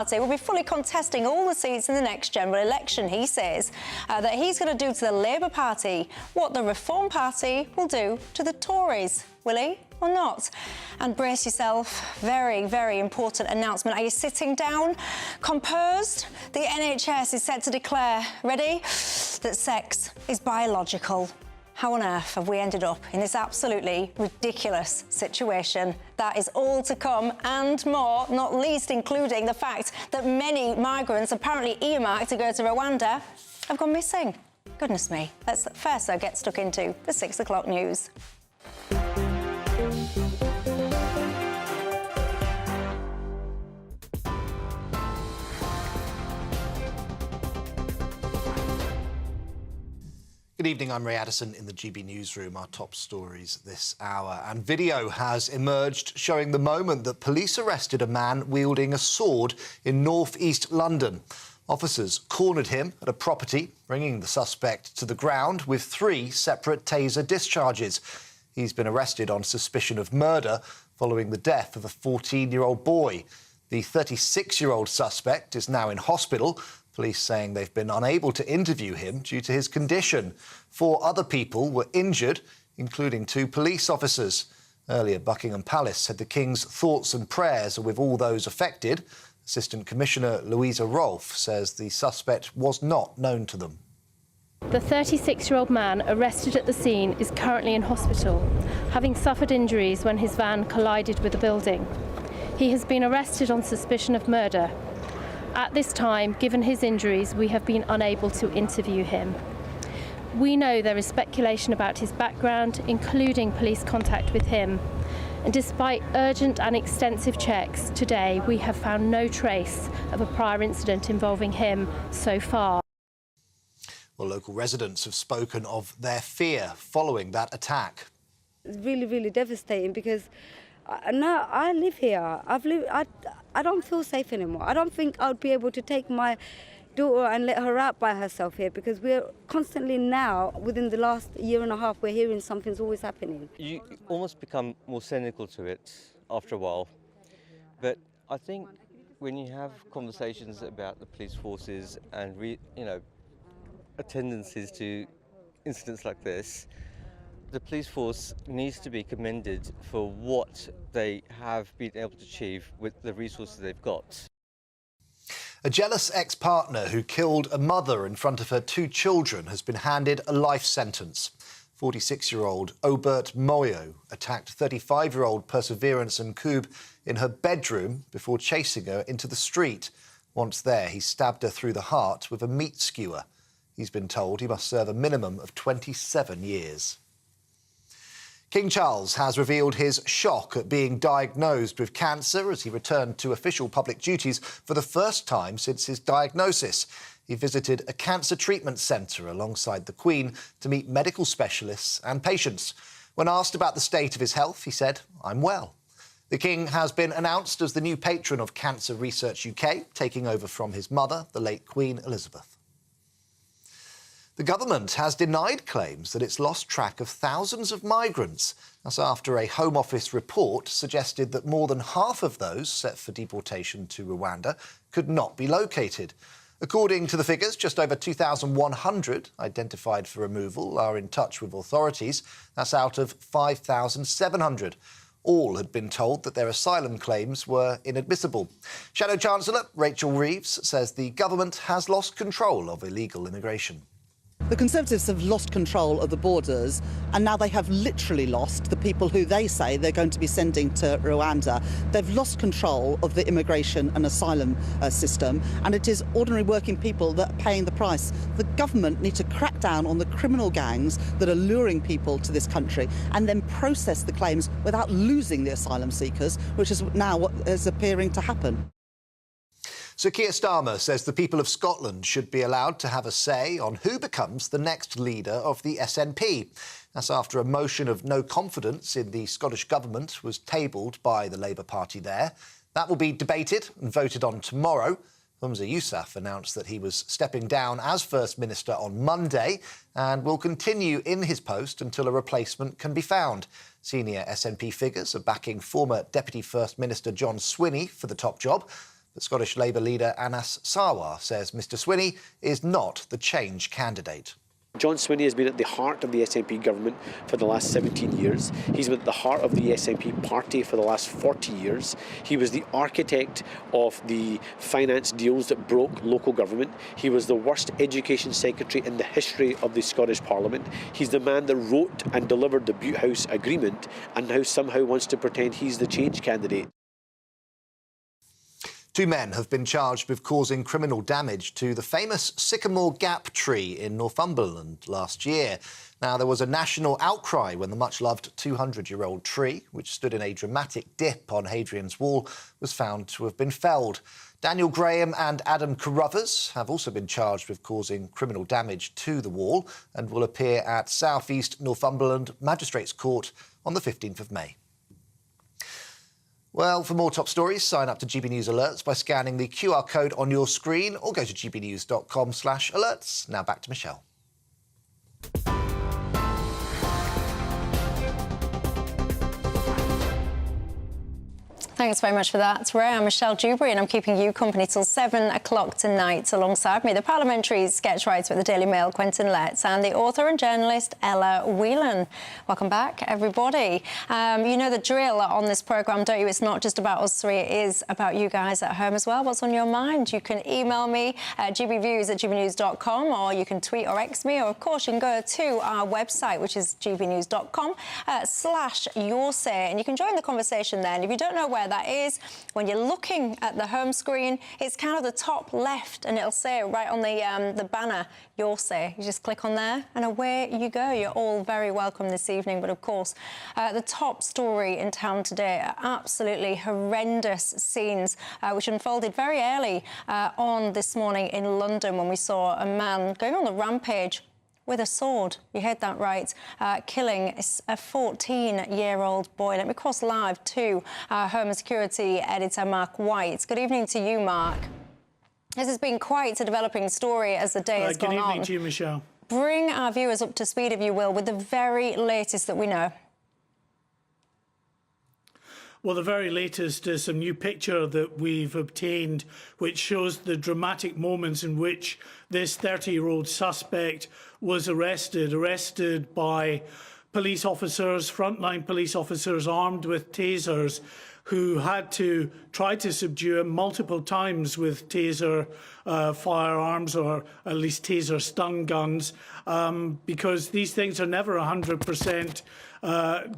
will be fully contesting all the seats in the next general election. He says that he's going to do to the Labour Party what the Reform Party will do to the Tories. Will he or not? And brace yourself, very, very important announcement. Are you sitting down, composed? The NHS is set to declare, ready, that sex is biological. How on earth have we ended up in this absolutely ridiculous situation? That is all to come and more, not least including the fact that many migrants apparently earmarked to go to Rwanda have gone missing. Goodness me. Let's first, though, get stuck into the 6 o'clock news. Good evening, I'm Ray Addison in the GB newsroom. Our top stories this hour. And video has emerged showing the moment that police arrested a man wielding a sword in north-east London. Officers cornered him at a property, bringing the suspect to the ground with 3 separate taser discharges. He's been arrested on suspicion of murder following the death of a 14-year-old boy. The 36-year-old suspect is now in hospital. Police saying they've been unable to interview him due to his condition. 4 other people were injured, including 2 police officers. Earlier, Buckingham Palace said the King's thoughts and prayers are with all those affected. Assistant Commissioner Louisa Rolfe says the suspect was not known to them. The 36-year-old man arrested at the scene is currently in hospital, having suffered injuries when his van collided with a building. He has been arrested on suspicion of murder. At this time, given his injuries, we have been unable to interview him. We know there is speculation about his background, including police contact with him. And despite urgent and extensive checks, today we have found no trace of a prior incident involving him so far. Well, local residents have spoken of their fear following that attack. It's really, really devastating because now I live here. I don't feel safe anymore. I don't think I would be able to take my daughter and let her out by herself here because we're constantly now, within the last year and a half, we're hearing something's always happening. You almost become more cynical to it after a while. But I think when you have conversations about the police forces and, attendances to incidents like this, the police force needs to be commended for what they have been able to achieve with the resources they've got. A jealous ex-partner who killed a mother in front of her 2 children has been handed a life sentence. 46-year-old Obert Moyo attacked 35-year-old Perseverance Nkub in her bedroom before chasing her into the street. Once there, he stabbed her through the heart with a meat skewer. He's been told he must serve a minimum of 27 years. King Charles has revealed his shock at being diagnosed with cancer as he returned to official public duties for the first time since his diagnosis. He visited a cancer treatment centre alongside the Queen to meet medical specialists and patients. When asked about the state of his health, he said, "I'm well." The King has been announced as the new patron of Cancer Research UK, taking over from his mother, the late Queen Elizabeth. The government has denied claims that it's lost track of thousands of migrants. That's after a Home Office report suggested that more than half of those set for deportation to Rwanda could not be located. According to the figures, just over 2,100 identified for removal are in touch with authorities. That's out of 5,700. All had been told that their asylum claims were inadmissible. Shadow Chancellor Rachel Reeves says the government has lost control of illegal immigration. The Conservatives have lost control of the borders and now they have literally lost the people who they say they're going to be sending to Rwanda. They've lost control of the immigration and asylum system, and it is ordinary working people that are paying the price. The government need to crack down on the criminal gangs that are luring people to this country and then process the claims without losing the asylum seekers, which is now what is appearing to happen. Sir Keir Starmer says the people of Scotland should be allowed to have a say on who becomes the next leader of the SNP. That's after a motion of no confidence in the Scottish Government was tabled by the Labour Party there. That will be debated and voted on tomorrow. Humza Yousaf announced that he was stepping down as First Minister on Monday and will continue in his post until a replacement can be found. Senior SNP figures are backing former Deputy First Minister John Swinney for the top job. But Scottish Labour leader Anas Sarwar says Mr Swinney is not the change candidate. John Swinney has been at the heart of the SNP government for the last 17 years. He's been at the heart of the SNP party for the last 40 years. He was the architect of the finance deals that broke local government. He was the worst education secretary in the history of the Scottish Parliament. He's the man that wrote and delivered the Butte House Agreement and now somehow wants to pretend he's the change candidate. 2 men have been charged with causing criminal damage to the famous Sycamore Gap tree in Northumberland last year. Now, there was a national outcry when the much-loved 200-year-old tree, which stood in a dramatic dip on Hadrian's Wall, was found to have been felled. Daniel Graham and Adam Carruthers have also been charged with causing criminal damage to the wall and will appear at South East Northumberland Magistrates Court on the 15th of May. Well, for more top stories, sign up to GB News Alerts by scanning the QR code on your screen or go to gbnews.com/alerts. Now back to Michelle. Thanks very much for that, Ray. I'm Michelle Dewberry and I'm keeping you company till 7 o'clock tonight. Alongside me, the parliamentary sketch writer at the Daily Mail, Quentin Letts, and the author and journalist, Ella Whelan. Welcome back, everybody. You know the drill on this programme, don't you? It's not just about us three, it is about you guys at home as well. What's on your mind? You can email me at gbviews@gbnews.com, or you can tweet or X me, or of course you can go to our website, which is gbnews.com/yoursay, and you can join the conversation then. If you don't know where that is, when you're looking at the home screen, it's kind of the top left and it'll say right on the banner, Your Say. You just click on there and away you go. You're all very welcome this evening. But of course, the top story in town today are absolutely horrendous scenes which unfolded very early on this morning in London when we saw a man going on the rampage with a sword. You heard that right, killing a 14-year-old boy. Let me cross live to our Home and Security editor, Mark White. Good evening to you, Mark. This has been quite a developing story as the day has gone on. Good evening to you, Michelle. Bring our viewers up to speed, if you will, with the very latest that we know. Well, the very latest is a new picture that we've obtained which shows the dramatic moments in which this 30-year-old suspect was arrested by police officers, frontline police officers armed with tasers, who had to try to subdue him multiple times with taser firearms, or at least taser stun guns, because these things are never 100%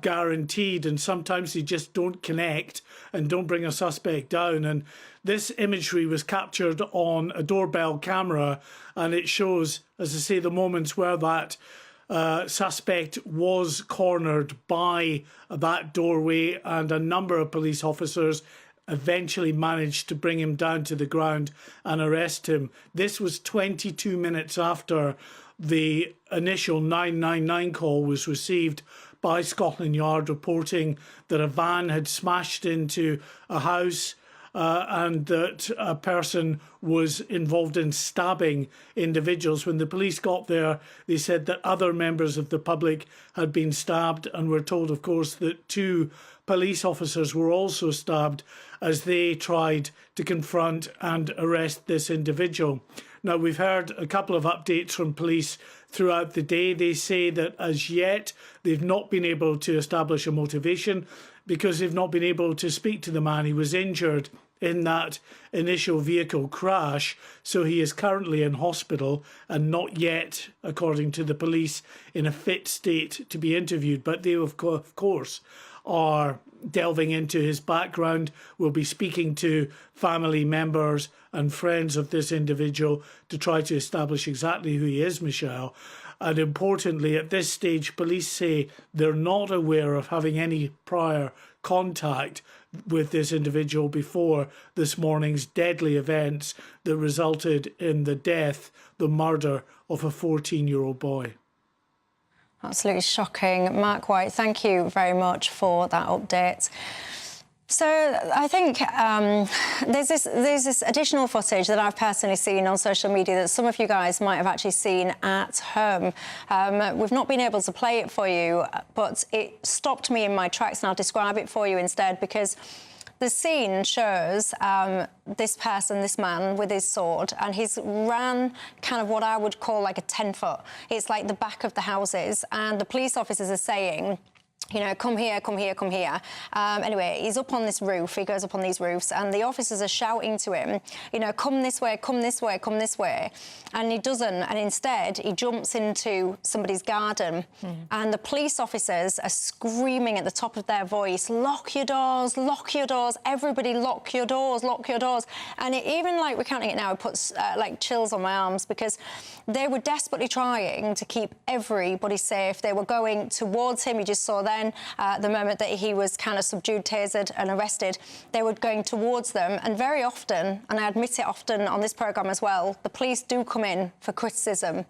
guaranteed, and sometimes they just don't connect and don't bring a suspect down. And this imagery was captured on a doorbell camera, and it shows, as I say, the moments where that suspect was cornered by that doorway, and a number of police officers eventually managed to bring him down to the ground and arrest him. This was 22 minutes after the initial 999 call was received by Scotland Yard reporting that a van had smashed into a house and that a person was involved in stabbing individuals. When the police got there, they said that other members of the public had been stabbed, and we're told, of course, that 2 police officers were also stabbed as they tried to confront and arrest this individual. Now, we've heard a couple of updates from police throughout the day. They say that as yet they've not been able to establish a motivation because they've not been able to speak to the man. He was injured in that initial vehicle crash, so he is currently in hospital and not yet, according to the police, in a fit state to be interviewed. But they, of course, are delving into his background. We'll be speaking to family members and friends of this individual to try to establish exactly who he is, Michelle. And importantly, at this stage, police say they're not aware of having any prior contact with this individual before this morning's deadly events that resulted in the death, the murder of a 14-year-old boy. Absolutely shocking. Mark White, thank you very much for that update. So I think there's this additional footage that I've personally seen on social media that some of you guys might have actually seen at home. We've not been able to play it for you, but it stopped me in my tracks, and I'll describe it for you instead, because The scene shows this person, this man with his sword, and he's ran kind of what I would call like a 10-foot. It's like the back of the houses, and the police officers are saying, you know, come here, come here, come here. Anyway, he's up on this roof. He goes up on these roofs, and the officers are shouting to him, you know, come this way, come this way, come this way. And he doesn't, and instead he jumps into somebody's garden. And the police officers are screaming at the top of their voice, lock your doors, everybody lock your doors, lock your doors. And it, even like recounting it now, it puts like chills on my arms, because they were desperately trying to keep everybody safe. They were going towards him. You just saw then the moment that he was kind of subdued, tasered and arrested, they were going towards them. And very often, and I admit it often on this programme as well, the police do come in for criticism.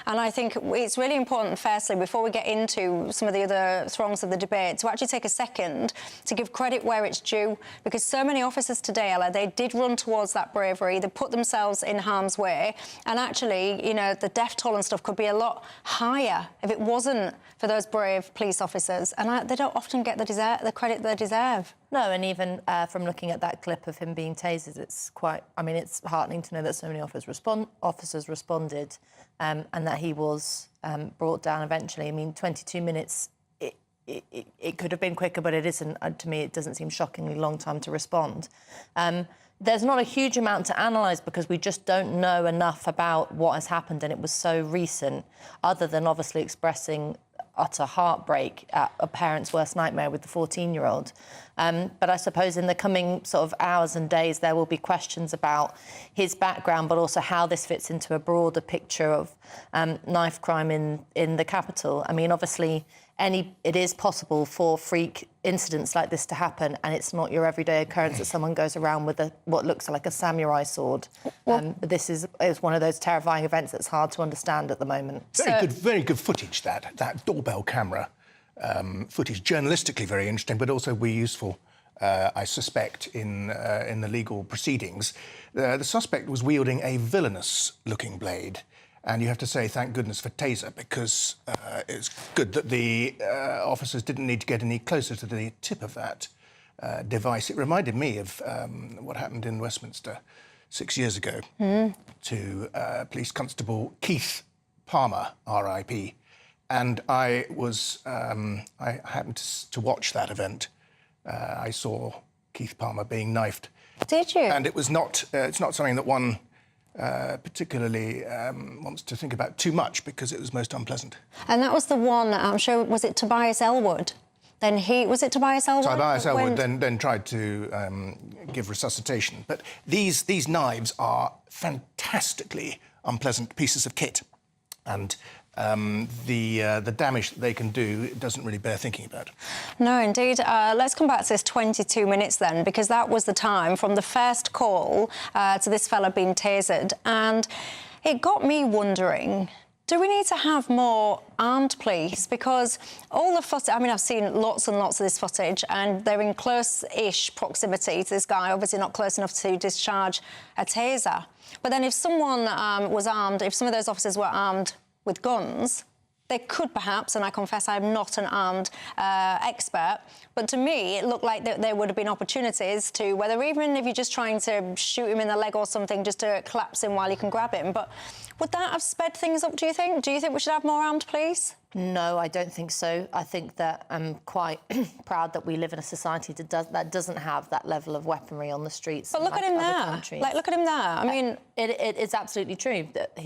And I think it's really important, firstly, before we get into some of the other throngs of the debate, to actually take a second to give credit where it's due, because so many officers today, Ella, they did run towards that bravery, they put themselves in harm's way, and actually, you know, the death toll and stuff could be a lot higher if it wasn't for those brave police officers. And they don't often get the credit they deserve. No, and even from looking at that clip of him being tasered, it's quite... I mean, it's heartening to know that so many officers responded and that he was brought down eventually. I mean, 22 minutes, it could have been quicker, but it isn't. To me, it doesn't seem shockingly long time to respond. There's not a huge amount to analyse because we just don't know enough about what has happened, and it was so recent, other than obviously expressing utter heartbreak at a parent's worst nightmare with the 14-year-old. But I suppose in the coming sort of hours and days, there will be questions about his background, but also how this fits into a broader picture of knife crime in the capital. I mean, obviously, it is possible for freak incidents like this to happen, and it's not your everyday occurrence that someone goes around with what looks like a samurai sword. But this is one of those terrifying events that's hard to understand at the moment. Very good footage, that doorbell camera footage. Journalistically very interesting, but also be useful, I suspect, in the legal proceedings. The suspect was wielding a villainous-looking blade. And you have to say, thank goodness for taser, because it's good that the officers didn't need to get any closer to the tip of that device. It reminded me of what happened in Westminster 6 years ago to Police Constable Keith Palmer, R.I.P. And I happened to watch that event. I saw Keith Palmer being knifed. Did you? And it was not. It's not something that one particularly wants to think about too much, because it was most unpleasant. And that was the one, I'm sure, was it Tobias Elwood? Then was it Tobias Elwood? Tobias Elwood then tried to give resuscitation. But these knives are fantastically unpleasant pieces of kit. And the damage that they can do doesn't really bear thinking about. No, indeed. Let's come back to this 22 minutes then, because that was the time from the first call to this fella being tasered. And it got me wondering, do we need to have more armed police? Because all the footage, I mean, I've seen lots and lots of this footage, and they're in close-ish proximity to this guy, obviously not close enough to discharge a taser. But then if someone was armed, if some of those officers were armed with guns, they could perhaps, and I confess I'm not an armed expert, but to me it looked like there would have been opportunities to, whether even if you're just trying to shoot him in the leg or something, just to collapse him while you can grab him. But would that have sped things up, do you think? Do you think we should have more armed police? No, I don't think so. I think that I'm quite proud that we live in a society that doesn't have that level of weaponry on the streets. But look at him there. Like, look at him there. I mean, it's absolutely true that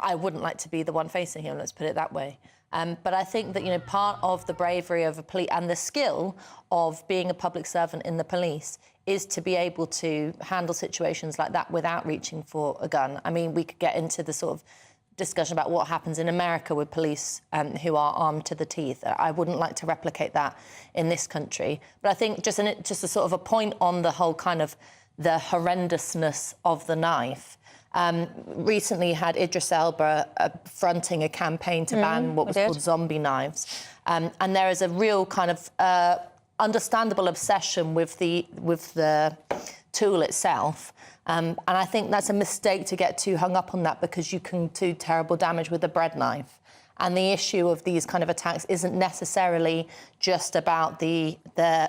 I wouldn't like to be the one facing him. Let's put it that way. But I think that, you know, part of the bravery of a police and the skill of being a public servant in the police is to be able to handle situations like that without reaching for a gun. I mean, we could get into the sort of discussion about what happens in America with police who are armed to the teeth. I wouldn't like to replicate that in this country. But I think just a sort of a point on the whole kind of the horrendousness of the knife. Recently had Idris Elba fronting a campaign to ban what was called zombie knives. And there is a real kind of understandable obsession with the tool itself. And I think that's a mistake to get too hung up on that, because you can do terrible damage with a bread knife. And the issue of these kind of attacks isn't necessarily just about the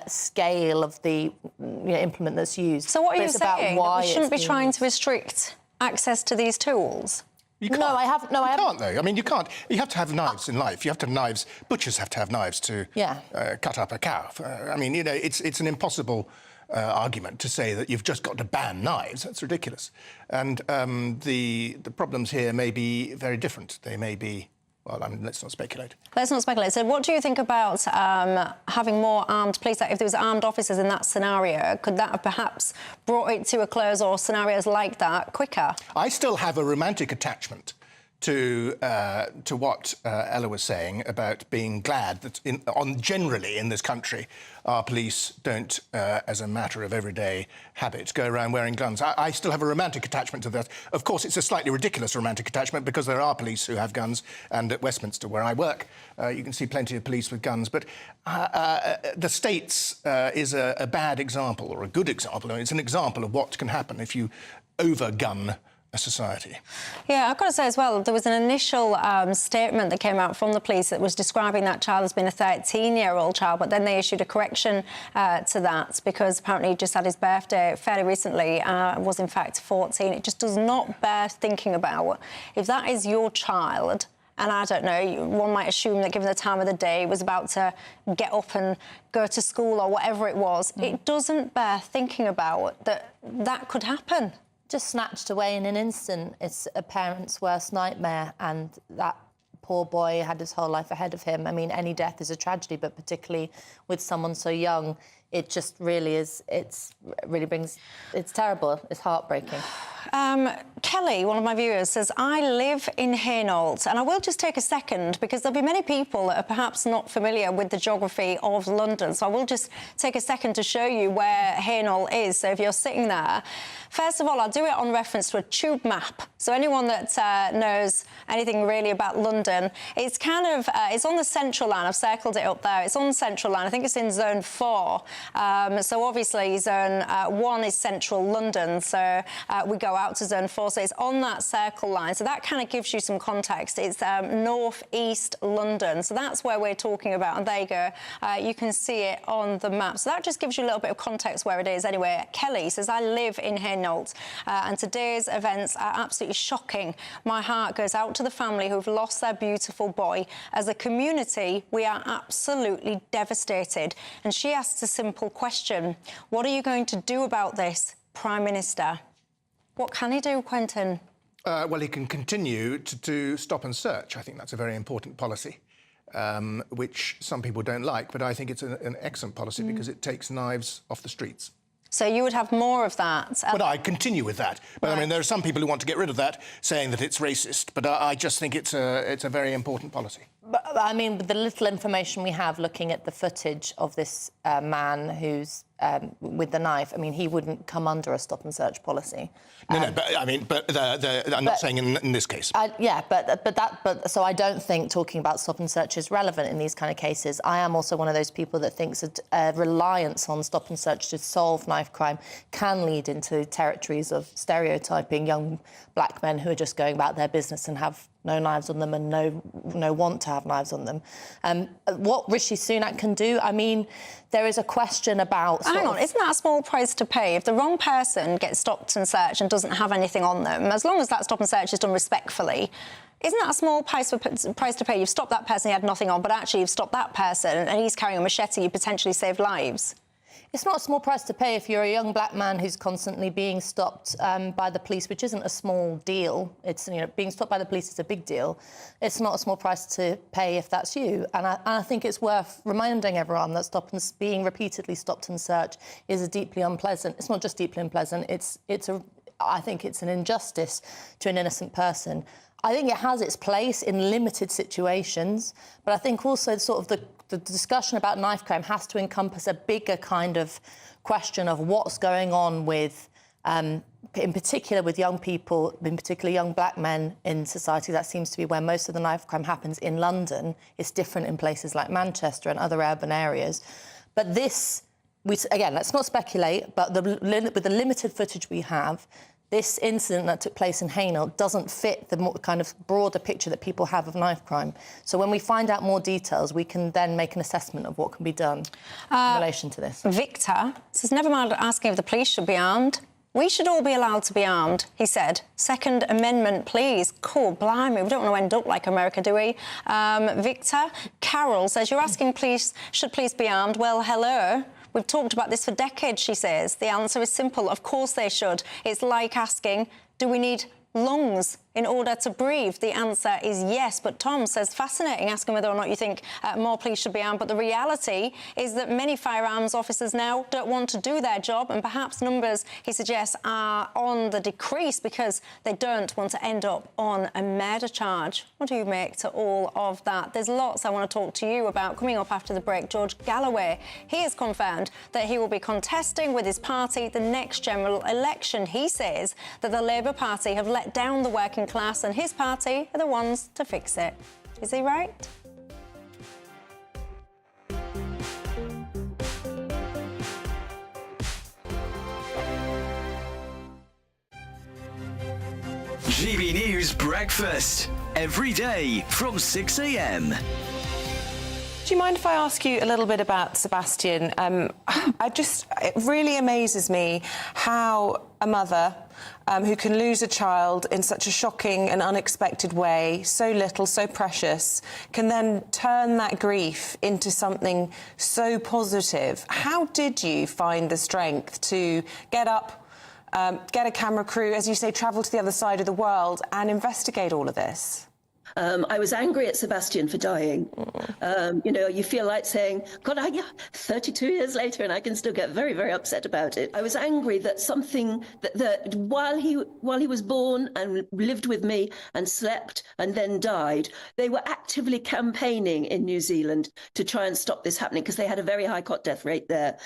scale of the implement that's used. So what are you saying? That we shouldn't be trying used. to restrict access to these tools? You can't. No, I have. No, I can't though. I mean, you can't. You have to have knives in life. You have to have knives. Butchers have to have knives to cut up a cow. I mean, it's an impossible argument to say that you've just got to ban knives. That's ridiculous. And the problems here may be very different. They may be. Well, let's not speculate. Let's not speculate. So what do you think about having more armed police? If there was armed officers in that scenario, could that have perhaps brought it to a close, or scenarios like that quicker? I still have a romantic attachment to what Ella was saying about being glad that generally in this country our police don't, as a matter of everyday habit, go around wearing guns. I still have a romantic attachment to that. Of course, it's a slightly ridiculous romantic attachment because there are police who have guns, and at Westminster, where I work, you can see plenty of police with guns. But the States is a bad example, or a good example. It's an example of what can happen if you over-gun a society. Yeah, I've got to say as well, there was an initial statement that came out from the police that was describing that child as being a 13-year-old child, but then they issued a correction to that because apparently he just had his birthday fairly recently, was in fact 14. It just does not bear thinking about. If that is your child, and I don't know, one might assume that given the time of the day, he was about to get up and go to school or whatever it was, it doesn't bear thinking about that could happen. Just snatched away in an instant. It's a parent's worst nightmare, and that poor boy had his whole life ahead of him. I mean, any death is a tragedy, but particularly with someone so young, it just really is. It's terrible. It's heartbreaking. Kelly, one of my viewers, says, I live in Hainault, and I will just take a second because there'll be many people that are perhaps not familiar with the geography of London, so I will just take a second to show you where Hainault is. So if you're sitting there, first of all, I'll do it on reference to a tube map. So anyone that knows anything really about London, it's kind of, it's on the Central Line. I've circled it up there. It's on the Central Line. I think it's in Zone 4. So obviously Zone 1 is Central London, so we go out to Zone 4, so it's on that circle line. So that kind of gives you some context. It's North East London, so that's where we're talking about. And there you go. You can see it on the map. So that just gives you a little bit of context where it is. Anyway, Kelly says, I live in Hainault, and today's events are absolutely shocking. My heart goes out to the family who've lost their beautiful boy. As a community, we are absolutely devastated. And she asks a simple question. What are you going to do about this, Prime Minister? What can he do, Quentin? Well, he can continue to stop and search. I think that's a very important policy, which some people don't like, but I think it's an excellent policy because it takes knives off the streets. So you would have more of that? But I continue with that. But right. I mean, there are some people who want to get rid of that, saying that it's racist. But I just think it's a very important policy. But, I mean, with the little information we have looking at the footage of this man who's with the knife, I mean, he wouldn't come under a stop and search policy. No, but I mean, I'm not saying in this case. So I don't think talking about stop and search is relevant in these kind of cases. I am also one of those people that thinks that reliance on stop and search to solve knife crime can lead into territories of stereotyping young black men who are just going about their business and have no knives on them and no want to have knives on them. What Rishi Sunak can do, I mean, there is a question about... Hang on, isn't that a small price to pay? If the wrong person gets stopped and searched and doesn't have anything on them, as long as that stop and search is done respectfully, isn't that a small price to pay? You've stopped that person, he had nothing on, but actually you've stopped that person and he's carrying a machete, you potentially saved lives. It's not a small price to pay if you're a young black man who's constantly being stopped by the police, which isn't a small deal. It's, you know, being stopped by the police is a big deal. It's not a small price to pay if that's you. And I think it's worth reminding everyone that being repeatedly stopped and searched is a deeply unpleasant. It's not just deeply unpleasant. I think it's an injustice to an innocent person. I think it has its place in limited situations, but I think also sort of the discussion about knife crime has to encompass a bigger kind of question of what's going on with, in particular with young people, in particular young black men in society. That seems to be where most of the knife crime happens in London. It's different in places like Manchester and other urban areas. But this, again, let's not speculate, but with the limited footage we have, this incident that took place in Hainault doesn't fit the more kind of broader picture that people have of knife crime. So when we find out more details, we can then make an assessment of what can be done in relation to this. Victor says, never mind asking if the police should be armed. We should all be allowed to be armed, he said. Second Amendment, please. Cool, blimey, we don't want to end up like America, do we? Victor. Carol says, you're asking should police be armed? Well, hello. We've talked about this for decades, she says. The answer is simple. Of course they should. It's like asking, do we need lungs in order to breathe? The answer is yes. But Tom says, fascinating, asking whether or not you think more police should be armed. But the reality is that many firearms officers now don't want to do their job, and perhaps numbers, he suggests, are on the decrease because they don't want to end up on a murder charge. What do you make to all of that? There's lots I want to talk to you about. Coming up after the break, George Galloway, he has confirmed that he will be contesting with his party the next general election. He says that the Labour Party have let down the working class and his party are the ones to fix it. Is he right? GB News Breakfast, every day from 6 a.m. Do you mind if I ask you a little bit about Sebastian? It really amazes me how a mother who can lose a child in such a shocking and unexpected way, so little, so precious, can then turn that grief into something so positive. How did you find the strength to get up, get a camera crew, as you say, travel to the other side of the world and investigate all of this? I was angry at Sebastian for dying. You know, you feel like saying, God, 32 years later, and I can still get very, very upset about it. I was angry that something that while he was born and lived with me and slept and then died, they were actively campaigning in New Zealand to try and stop this happening because they had a very high cot death rate there.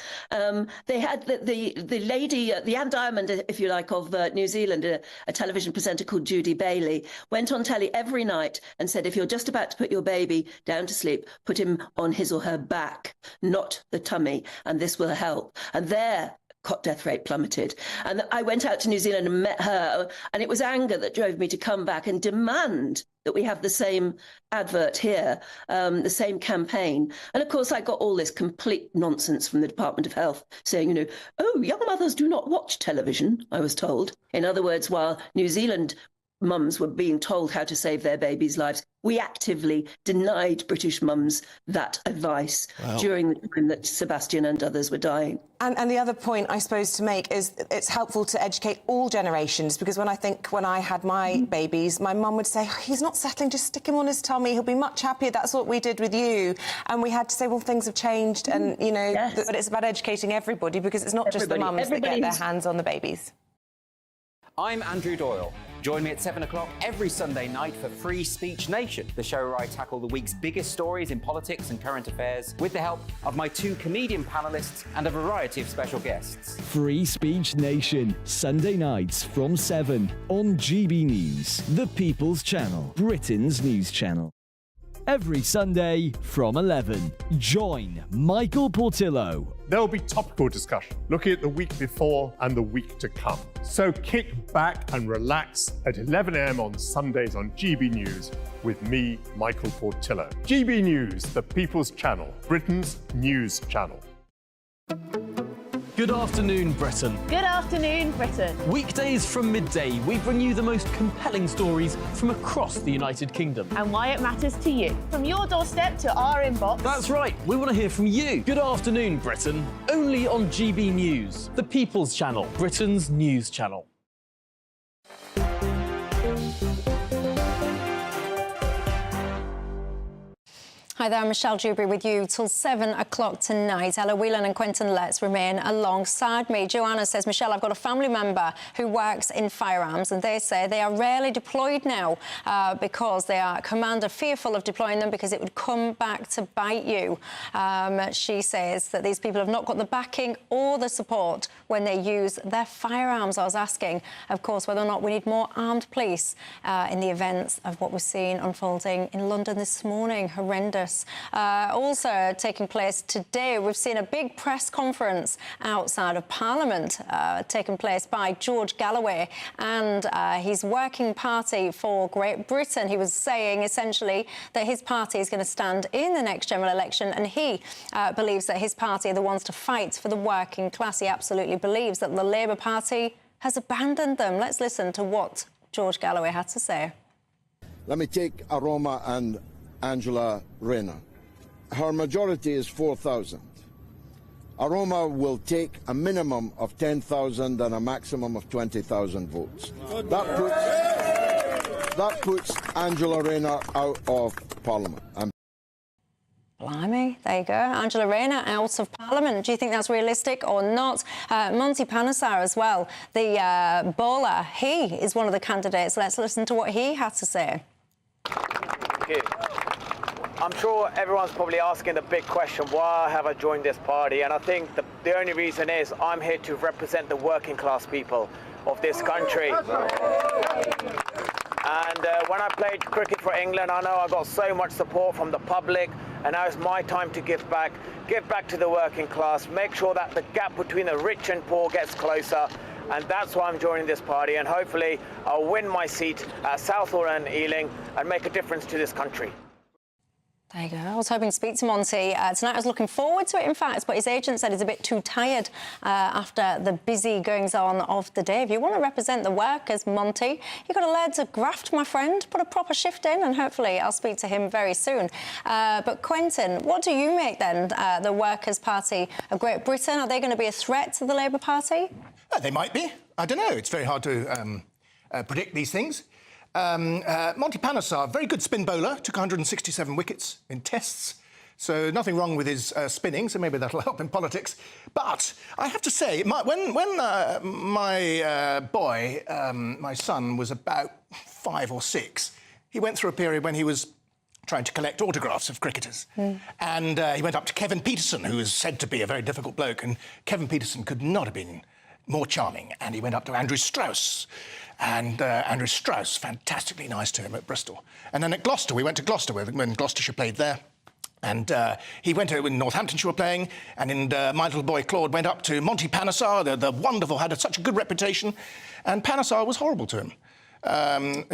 They had the lady, the Anne Diamond, if you like, of New Zealand, a television presenter called Judy Bailey, went on telly every night and said, if you're just about to put your baby down to sleep, put him on his or her back, not the tummy, and this will help. And their cot death rate plummeted. And I went out to New Zealand and met her, and it was anger that drove me to come back and demand that we have the same advert here, the same campaign. And of course, I got all this complete nonsense from the Department of Health saying, you know, oh, young mothers do not watch television, I was told. In other words, while New Zealand mums were being told how to save their babies' lives, we actively denied British mums that advice during the time that Sebastian and others were dying. And the other point, I suppose, to make is it's helpful to educate all generations, because when I had my babies, my mum would say, oh, he's not settling, just stick him on his tummy, he'll be much happier, that's what we did with you. And we had to say, well, things have changed, and, you know, but it's about educating everybody, because it's not just the mums that get their hands on the babies. I'm Andrew Doyle. Join me at 7 o'clock every Sunday night for Free Speech Nation, the show where I tackle the week's biggest stories in politics and current affairs with the help of my 2 comedian panellists and a variety of special guests. Free Speech Nation, Sunday nights from 7 on GB News, the People's Channel, Britain's news channel. Every Sunday from 11, join Michael Portillo. There'll be topical discussion, looking at the week before and the week to come. So kick back and relax at 11 a.m. on Sundays on GB News with me, Michael Portillo. GB News, the People's Channel, Britain's news channel. Good afternoon, Britain. Good afternoon, Britain. Weekdays from midday, we bring you the most compelling stories from across the United Kingdom. And why it matters to you. From your doorstep to our inbox. That's right, we want to hear from you. Good afternoon, Britain. Only on GB News, the People's Channel, Britain's news channel. Hi there, Michelle Dewberry with you till 7 o'clock tonight. Ella Whelan and Quentin Letts remain alongside me. Joanna says, Michelle, I've got a family member who works in firearms and they say they are rarely deployed now because they are commander fearful of deploying them because it would come back to bite you. She says that these people have not got the backing or the support when they use their firearms. I was asking, of course, whether or not we need more armed police in the events of what we're seeing unfolding in London this morning. Horrendous. Exodus. Also taking place today, we've seen a big press conference outside of Parliament taken place by George Galloway and his Working Party for Great Britain. He was saying essentially that his party is going to stand in the next general election, and he believes that his party are the ones to fight for the working class. He absolutely believes that the Labour Party has abandoned them. Let's listen to what George Galloway had to say. Let me take Aroma and Angela Rayner. Her majority is 4,000. Aroma will take a minimum of 10,000 and a maximum of 20,000 votes. That puts Angela Rayner out of Parliament. Blimey, there you go. Angela Rayner out of Parliament. Do you think that's realistic or not? Monty Panesar as well, the bowler, he is one of the candidates. Let's listen to what he had to say. Okay. I'm sure everyone's probably asking the big question, why have I joined this party? And I think the only reason is I'm here to represent the working class people of this country. And when I played cricket for England, I know I got so much support from the public, and now it's my time to give back to the working class, make sure that the gap between the rich and poor gets closer, and that's why I'm joining this party, and hopefully I'll win my seat at Southall and Ealing and make a difference to this country. There you go. I was hoping to speak to Monty tonight. I was looking forward to it, in fact, but his agent said he's a bit too tired after the busy goings-on of the day. If you want to represent the workers, Monty, you've got to learn to graft, my friend, put a proper shift in, and hopefully I'll speak to him very soon. But, Quentin, what do you make, then, the Workers' Party of Great Britain? Are they going to be a threat to the Labour Party? They might be. I don't know. It's very hard to predict these things. Monty Panesar, very good spin bowler, took 167 wickets in tests, so nothing wrong with his spinning, so maybe that'll help in politics. But I have to say, when my boy, my son, was about 5 or 6, he went through a period when he was trying to collect autographs of cricketers. And he went up to Kevin Peterson, who is said to be a very difficult bloke, and Kevin Peterson could not have been more charming. And he went up to Andrew Strauss, and Andrew Strauss, fantastically nice to him at Bristol. And then at Gloucester, we went to Gloucester when Gloucestershire played there. And he went to when Northamptonshire were playing, and my little boy Claude went up to Monty Panesar, the wonderful, had such a good reputation, and Panesar was horrible to him.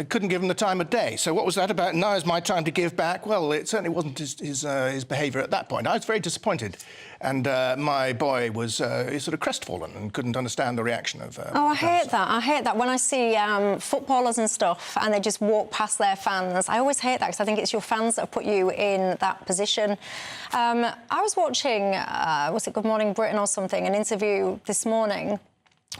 Couldn't give him the time of day. So what was that about? Now is my time to give back. Well, it certainly wasn't his behaviour at that point. I was very disappointed, and my boy was sort of crestfallen and couldn't understand the reaction of. Oh, I hate that. I hate that when I see footballers and stuff, and they just walk past their fans. I always hate that because I think it's your fans that have put you in that position. I was watching, was it Good Morning Britain or something, an interview this morning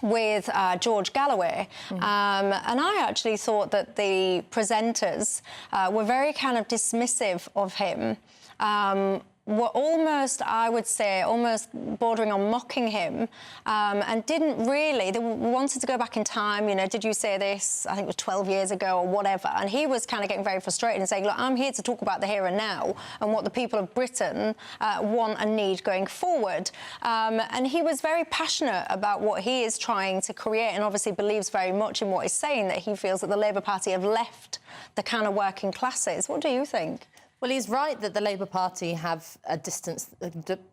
with George Galloway, and I actually thought that the presenters were very kind of dismissive of him, were almost, I would say, almost bordering on mocking him, and didn't really, they wanted to go back in time, you know, did you say this, I think it was 12 years ago or whatever, and he was kind of getting very frustrated and saying, look, I'm here to talk about the here and now and what the people of Britain want and need going forward. And he was very passionate about what he is trying to create, and obviously believes very much in what he's saying, that he feels that the Labour Party have left the kind of working classes. What do you think? Well, he's right that the Labour Party have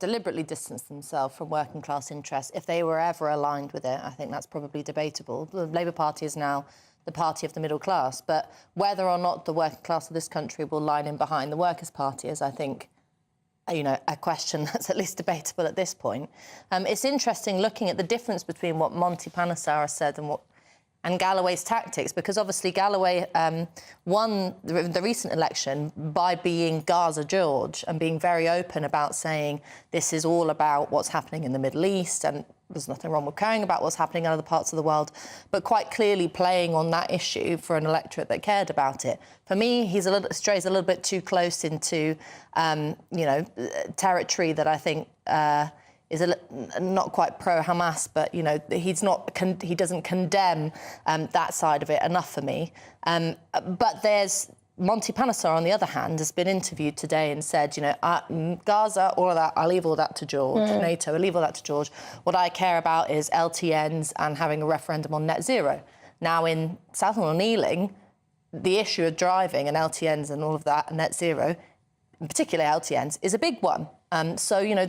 deliberately distanced themselves from working class interests. If they were ever aligned with it, I think that's probably debatable. The Labour Party is now the party of the middle class, but whether or not the working class of this country will line in behind the Workers' Party is, I think, you know, a question that's at least debatable at this point. It's interesting looking at the difference between what Monty Panesar said and Galloway's tactics, because obviously Galloway won the recent election by being Gaza George and being very open about saying this is all about what's happening in the Middle East, and there's nothing wrong with caring about what's happening in other parts of the world, but quite clearly playing on that issue for an electorate that cared about it. For me, he strays a little bit too close into, you know, territory that I think is not quite pro-Hamas, but, you know, he doesn't condemn that side of it enough for me. But there's Monty Panesar, on the other hand, has been interviewed today and said, you know, Gaza, all of that, I'll leave all that to George. NATO, I'll leave all that to George. What I care about is LTNs and having a referendum on net zero. Now, in Southall and Ealing, the issue of driving and LTNs and all of that and net zero particularly LTNs, is a big one. So, you know,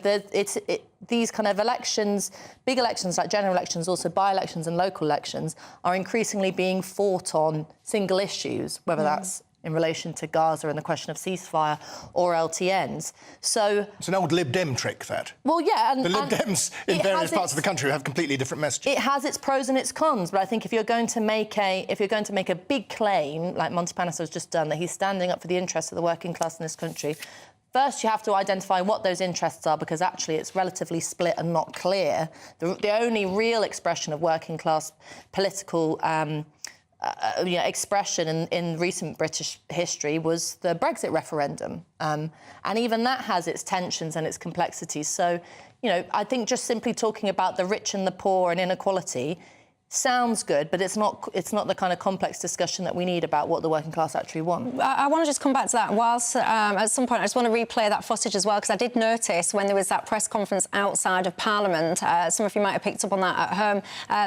these kind of elections, big elections like general elections, also by-elections and local elections, are increasingly being fought on single issues, whether that's in relation to Gaza and the question of ceasefire or LTNs. So it's an old Lib Dem trick, that. Well, yeah, and the Lib Dems in various parts of the country have completely different messages. It has its pros and its cons, but I think if you're going to make a big claim like Monty Python has just done, that he's standing up for the interests of the working class in this country, first you have to identify what those interests are, because actually it's relatively split and not clear. The only real expression of working class political expression in recent British history was the Brexit referendum. And even that has its tensions and its complexities. So, you know, I think just simply talking about the rich and the poor and inequality sounds good, but it's not the kind of complex discussion that we need about what the working class actually want. I want to just come back to that. Whilst at some point I just want to replay that footage as well, because I did notice when there was that press conference outside of Parliament, some of you might have picked up on that at home,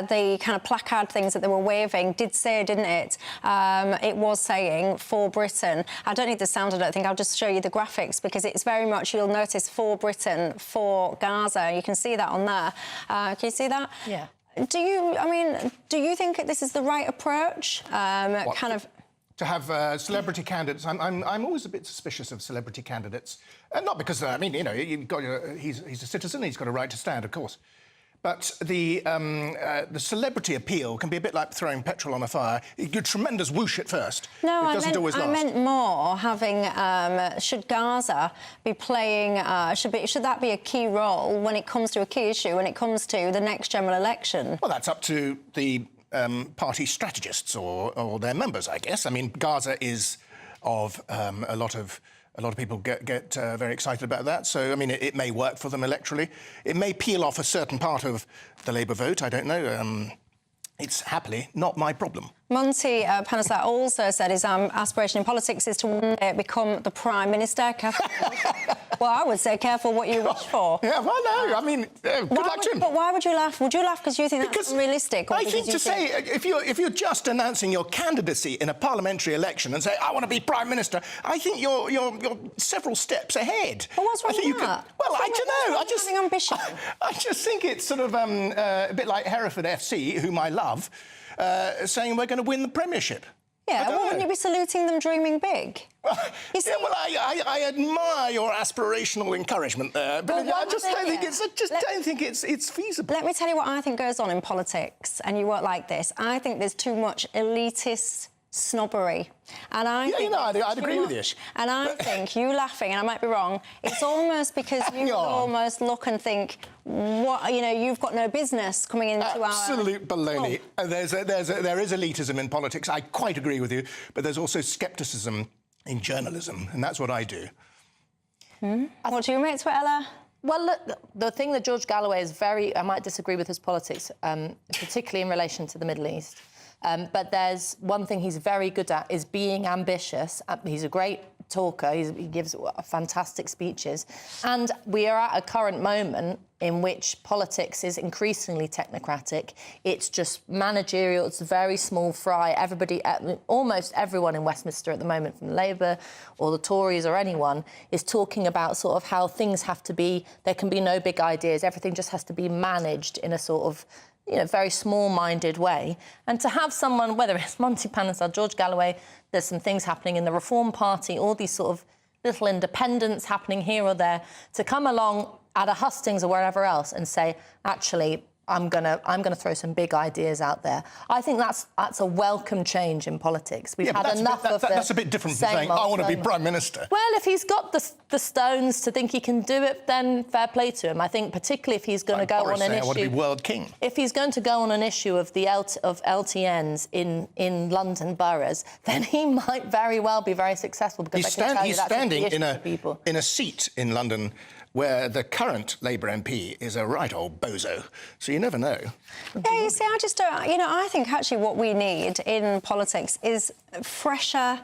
the kind of placard things that they were waving did say, didn't it? It was saying "For Britain." I don't need the sound, I don't think. I'll just show you the graphics, because it's very much, you'll notice, "For Britain, for Gaza." You can see that on there. Can you see that? Yeah. Do you think this is the right approach? To have celebrity candidates, I'm always a bit suspicious of celebrity candidates, not because I mean, you know, he's a citizen, he's got a right to stand, of course. But the celebrity appeal can be a bit like throwing petrol on a fire. You get tremendous whoosh at first. No, it doesn't always last. I meant more having. Should Gaza be playing? Should that be a key role when it comes to a key issue? When it comes to the next general election? Well, that's up to the party strategists or their members, I guess. I mean, Gaza is of a lot of people get very excited about that. So, I mean, it may work for them electorally. It may peel off a certain part of the Labour vote. I don't know. It's happily not my problem. Monty Python also said his aspiration in politics is to one day become the Prime Minister. Well, I would say careful what you wish for. Yeah, well, no, I mean, good luck to him. But why would you laugh? Would you laugh because you think that's unrealistic? Or I think if you're just announcing your candidacy in a parliamentary election and say, I want to be Prime Minister, I think you're several steps ahead. But what's wrong with that? Well, I don't know. Having ambition. I just think it's sort of a bit like Hereford FC, whom I love, saying we're going to win the Premiership. Yeah, well, wouldn't you be saluting them dreaming big? I admire your aspirational encouragement there, but I just don't think it's feasible. Let me tell you what I think goes on in politics, and you won't like this. I think there's too much elitist snobbery. And I'd agree with you. And I think you laughing, and I might be wrong, it's almost because you almost look and think, what, you know, you've got no business coming into our... Absolute baloney. There is elitism in politics, I quite agree with you, but there's also scepticism in journalism, and that's what I do. What do you make to it, Ella? Well, look, the thing that George Galloway is I might disagree with his politics, particularly in relation to the Middle East. But there's one thing he's very good at is being ambitious. He's a great talker. He gives fantastic speeches. And we are at a current moment in which politics is increasingly technocratic. It's just managerial. It's a very small fry. Almost everyone in Westminster at the moment, from Labour or the Tories or anyone, is talking about sort of how things have to be. There can be no big ideas. Everything just has to be managed in a sort of, you know, very small-minded way. And to have someone, whether it's Monty Python, George Galloway, there's some things happening in the Reform Party, all these sort of little independents happening here or there, to come along at a hustings or wherever else and say, actually, I'm gonna throw some big ideas out there. I think that's a welcome change in politics. We've had enough of that's a bit different from saying, I want to be Prime Minister. Well, if he's got the stones to think he can do it, then fair play to him. I think particularly if he's going to go on an issue... I want to be world king. If he's going to go on an issue of the LTNs in London boroughs, then he might very well be very successful, because he's standing in a seat in London where the current Labour MP is a right old bozo. So you never know. Yeah, you see, I just don't... You know, I think actually what we need in politics is fresher,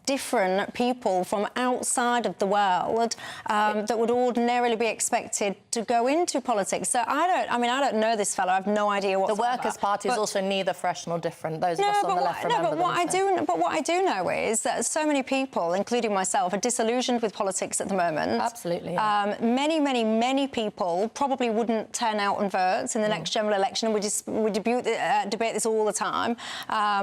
different people from outside of the world that would ordinarily be expected to go into politics. So I don't know this fellow. I have no idea whatsoever. The Workers' Party is also neither fresh nor different. Those of us on the left remember what I do know is that so many people, including myself, are disillusioned with politics at the moment. Absolutely. Yeah. Many people probably wouldn't turn out and vote in the next general election, and we debate this all the time,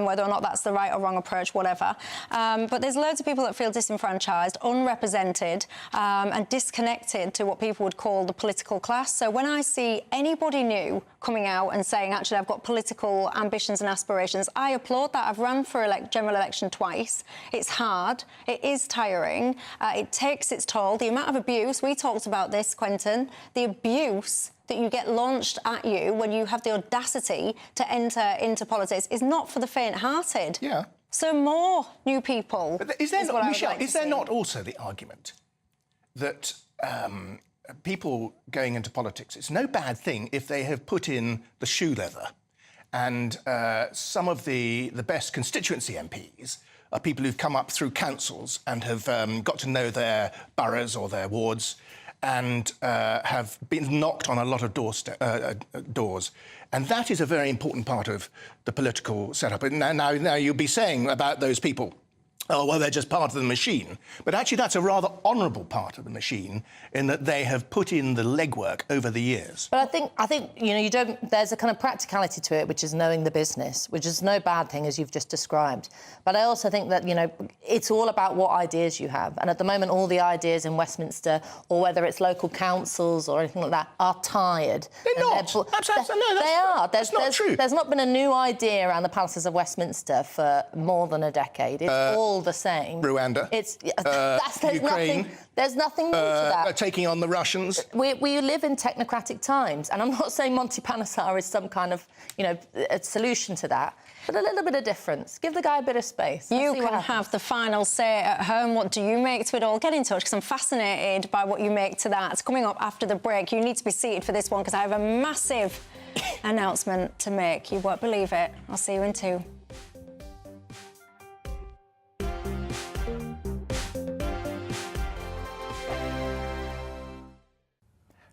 whether or not that's the right or wrong approach, whatever. But there's loads of people that feel disenfranchised, unrepresented, and disconnected to what people would call the political class. So when I see anybody new coming out and saying, actually, I've got political ambitions and aspirations, I applaud that. I've run for general election twice. It's hard. It is tiring. It takes its toll. The amount of abuse, we talked about this, Quentin, the abuse that you get launched at you when you have the audacity to enter into politics is not for the faint-hearted. Yeah. So more new people. But is there not also the argument that people going into politics, it's no bad thing if they have put in the shoe leather, and some of the best constituency MPs are people who've come up through councils and have got to know their boroughs or their wards, and have been knocked on a lot of doors. And that is a very important part of the political setup. And now you'll be saying about those people, oh, well, they're just part of the machine. But actually, that's a rather honourable part of the machine in that they have put in the legwork over the years. But I think you don't. There's a kind of practicality to it, which is knowing the business, which is no bad thing, as you've just described. But I also think that, it's all about what ideas you have. And at the moment, all the ideas in Westminster, or whether it's local councils or anything like that, are tired. They're not. They are. That's not true. There's not been a new idea around the palaces of Westminster for more than a decade. It's all the same. Rwanda. Ukraine. There's nothing new to that. Taking on the Russians. We live in technocratic times, and I'm not saying Monty Panesar is some kind of, a solution to that, but a little bit of difference. Give the guy a bit of space. You can have the final say at home. What do you make to it all? Get in touch, because I'm fascinated by what you make to that. It's coming up after the break. You need to be seated for this one, because I have a massive announcement to make. You won't believe it. I'll see you in 2.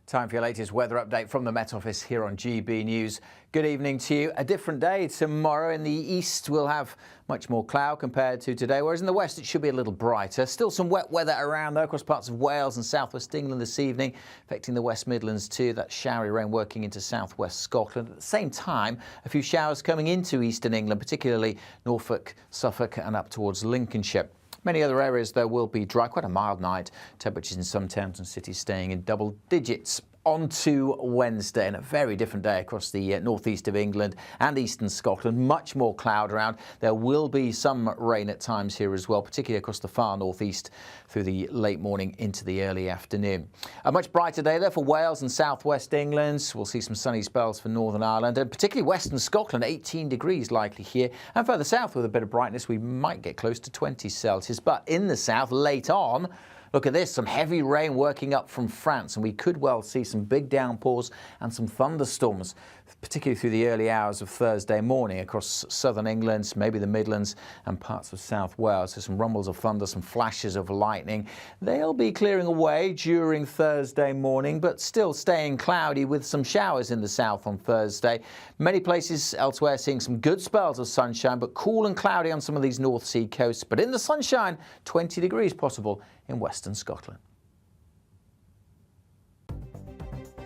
Time for your latest weather update from the Met Office here on GB News. Good evening to you. A different day tomorrow. In the east, we'll have much more cloud compared to today, whereas in the west, it should be a little brighter. Still some wet weather around, though, across parts of Wales and southwest England this evening, affecting the West Midlands too. That showery rain working into southwest Scotland. At the same time, a few showers coming into eastern England, particularly Norfolk, Suffolk and up towards Lincolnshire. Many other areas, though, will be dry. Quite a mild night. Temperatures in some towns and cities staying in double digits. On to Wednesday, and a very different day across the northeast of England and eastern Scotland. Much more cloud around. There will be some rain at times here as well, particularly across the far northeast through the late morning into the early afternoon. A much brighter day there for Wales and southwest England. We'll see some sunny spells for Northern Ireland and particularly western Scotland. 18 degrees likely here. And further south with a bit of brightness, we might get close to 20 Celsius. But in the south, late on, look at this, some heavy rain working up from France, and we could well see some big downpours and some thunderstorms, particularly through the early hours of Thursday morning across southern England, maybe the Midlands and parts of South Wales. So some rumbles of thunder, some flashes of lightning. They'll be clearing away during Thursday morning, but still staying cloudy with some showers in the south on Thursday. Many places elsewhere seeing some good spells of sunshine, but cool and cloudy on some of these North Sea coasts. But in the sunshine, 20 degrees possible in western Scotland.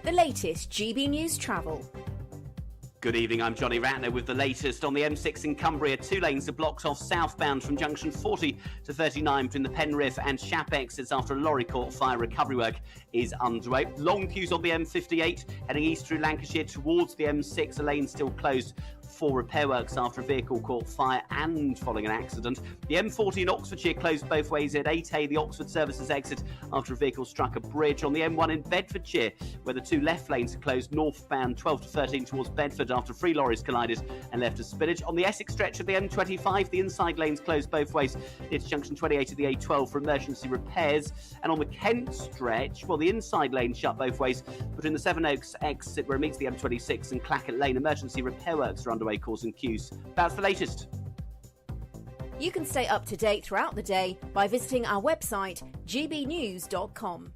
The latest GB News travel. Good evening, I'm Johnny Ratner with the latest on the M6 in Cumbria. 2 lanes are blocked off southbound from junction 40 to 39 between the Penrith and Shap exits after a lorry caught fire. Recovery work is underway. Long queues on the M58 heading east through Lancashire towards the M6. A lane still closed for repair works after a vehicle caught fire and following an accident. The M40 in Oxfordshire closed both ways at 8A, the Oxford Services exit after a vehicle struck a bridge. On the M1 in Bedfordshire, where the 2 left lanes are closed northbound 12 to 13 towards Bedford after 3 lorries collided and left a spillage. On the Essex stretch of the M25, the inside lanes closed both ways. It's junction 28 of the A12 for emergency repairs. And on the Kent stretch, well, the inside lane shut both ways between the Sevenoaks exit where it meets the M26 and Clackett Lane. Emergency repair works are underway, causing queues. That's the latest. You can stay up to date throughout the day by visiting our website, gbnews.com.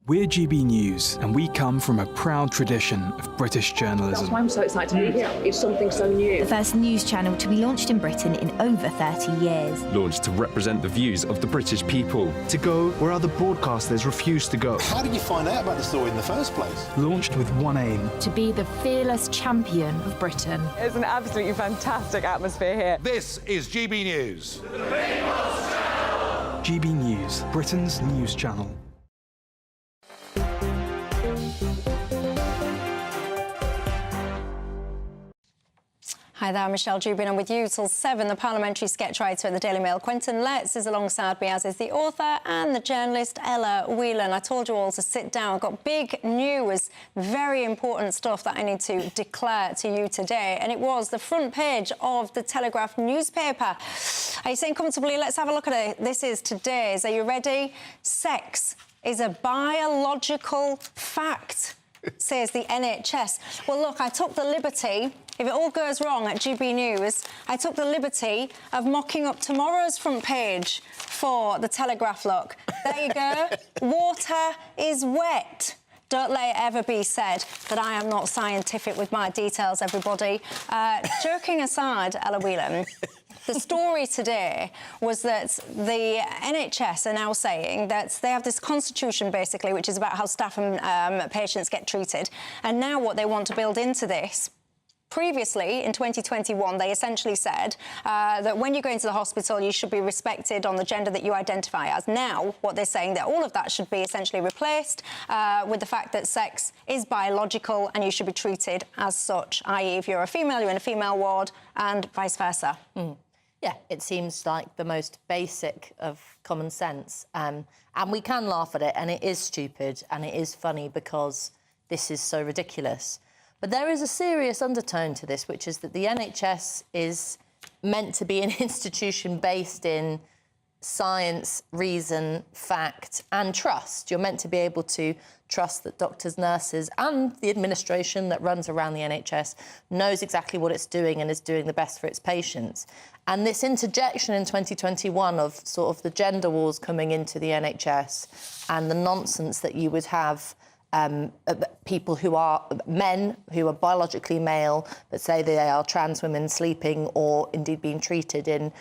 We're GB News, and we come from a proud tradition of British journalism. That's why I'm so excited to be here. It's something so new. The first news channel to be launched in Britain in over 30 years. Launched to represent the views of the British people. To go where other broadcasters refuse to go. How did you find out about the story in the first place? Launched with one aim. To be the fearless champion of Britain. It's an absolutely fantastic atmosphere here. This is GB News. GB News, Britain's news channel. Hi there, Michelle Dewbin. I'm with you till 7. The parliamentary sketch writer at the Daily Mail, Quentin Letts, is alongside me, as is the author and the journalist Ella Whelan. I told you all to sit down. I've got big news, very important stuff that I need to declare to you today. And it was the front page of the Telegraph newspaper. Are you sitting comfortably? Let's have a look at it. This is today's. Are you ready? Sex is a biological fact, says the NHS. Well, look, I took the liberty, if it all goes wrong at GB News, I took the liberty of mocking up tomorrow's front page for the Telegraph look. There you go. Water is wet. Don't let it ever be said that I am not scientific with my details, everybody. Joking aside, Ella Whelan, the story today was that the NHS are now saying that they have this constitution, basically, which is about how staff and patients get treated. And now what they want to build into this. Previously, in 2021, they essentially said that when you go into the hospital, you should be respected on the gender that you identify as. Now, what they're saying, that all of that should be essentially replaced with the fact that sex is biological and you should be treated as such, i.e. if you're a female, you're in a female ward, and vice versa. Yeah, it seems like the most basic of common sense. And we can laugh at it, and it is stupid, and it is funny because this is so ridiculous. But there is a serious undertone to this, which is that the NHS is meant to be an institution based in science, reason, fact and trust. You're meant to be able to trust that doctors, nurses and the administration that runs around the NHS knows exactly what it's doing and is doing the best for its patients. And this interjection in 2021 of sort of the gender wars coming into the NHS and the nonsense that you would have people who are men, who are biologically male, but say they are trans women sleeping or indeed being treated in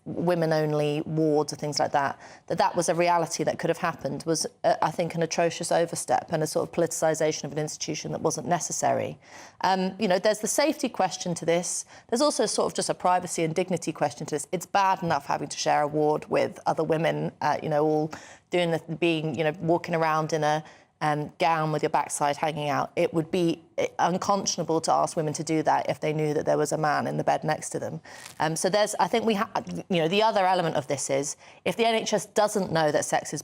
women-only wards or things like that, that was a reality that could have happened was, I think, an atrocious overstep and a sort of politicisation of an institution that wasn't necessary. You know, there's the safety question to this. There's also sort of just a privacy and dignity question to this. It's bad enough having to share a ward with other women, you know, all doing walking around in a gown with your backside hanging out. It would be unconscionable to ask women to do that if they knew that there was a man in the bed next to them. So there's, I think the other element of this is, if the NHS doesn't know that sex is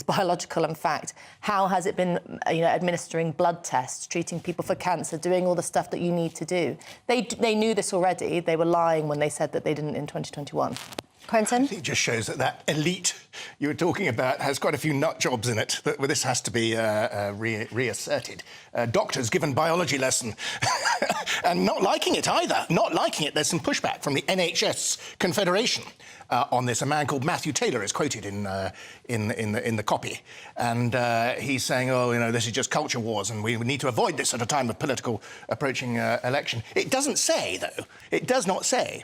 biological in fact, how has it been, administering blood tests, treating people for cancer, doing all the stuff that you need to do? They knew this already. They were lying when they said that they didn't in 2021. Quentin? It just shows that elite you were talking about has quite a few nut jobs in it. But this has to be reasserted. Doctors given biology lesson and not liking it either. Not liking it. There's some pushback from the NHS Confederation on this. A man called Matthew Taylor is quoted in the copy, and he's saying, "Oh, this is just culture wars, and we need to avoid this at a time of political approaching election." It doesn't say, though. It does not say.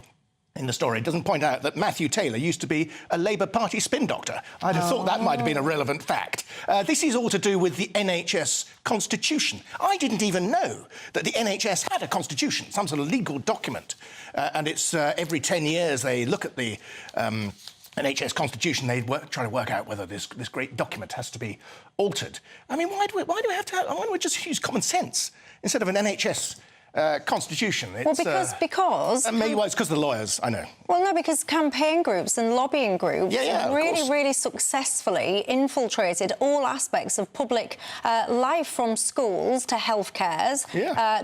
In the story, it doesn't point out that Matthew Taylor used to be a Labour Party spin doctor. I'd have thought that might have been a relevant fact. This is all to do with the NHS constitution. I didn't even know that the NHS had a constitution, some sort of legal document. And it's every 10 years they look at the NHS constitution, they try to work out whether this great document has to be altered. I mean, why do we just use common sense instead of an NHS constitution? Well, because maybe it's because of the lawyers, I know. Well, no, because campaign groups and lobbying groups really successfully infiltrated all aspects of public life, from schools to healthcares